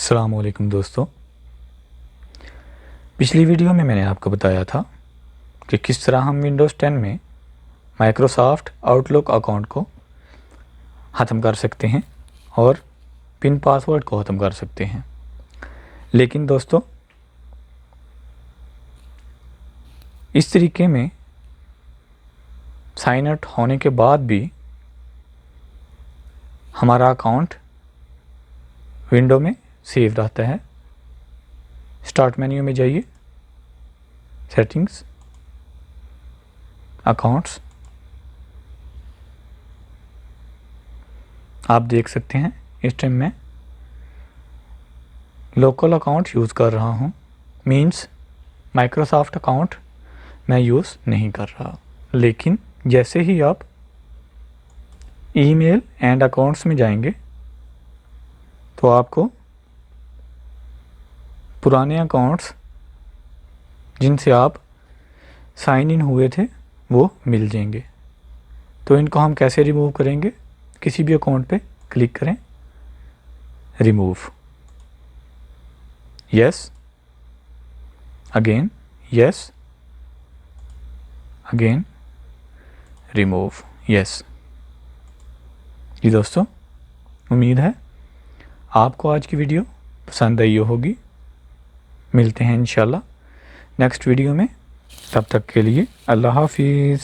अस्सलामुअलैकुम दोस्तों, पिछली वीडियो में मैंने आपको बताया था कि किस तरह हम विंडोज़ 10 में माइक्रोसॉफ्ट आउटलुक अकाउंट को ख़त्म कर सकते हैं और पिन पासवर्ड को ख़त्म कर सकते हैं। लेकिन दोस्तों, इस तरीके में साइन आउट होने के बाद भी हमारा अकाउंट विंडो में सेव रहता है। स्टार्ट मेन्यू में जाइए, सेटिंग्स, अकाउंट्स। आप देख सकते हैं इस टाइम मैं लोकल अकाउंट यूज़ कर रहा हूँ, मीन्स माइक्रोसॉफ्ट अकाउंट मैं यूज़ नहीं कर रहा। लेकिन जैसे ही आप ईमेल एंड अकाउंट्स में जाएंगे तो आपको पुराने अकाउंट्स जिनसे आप साइन इन हुए थे वो मिल जाएंगे। तो इनको हम कैसे रिमूव करेंगे? किसी भी अकाउंट पे क्लिक करें, remove, yes, again, yes, again, remove, yes. जी दोस्तों, उम्मीद है आपको आज की वीडियो पसंद आई होगी। मिलते हैं इंशाल्लाह नेक्स्ट वीडियो में। तब तक के लिए अल्लाह हाफिज़।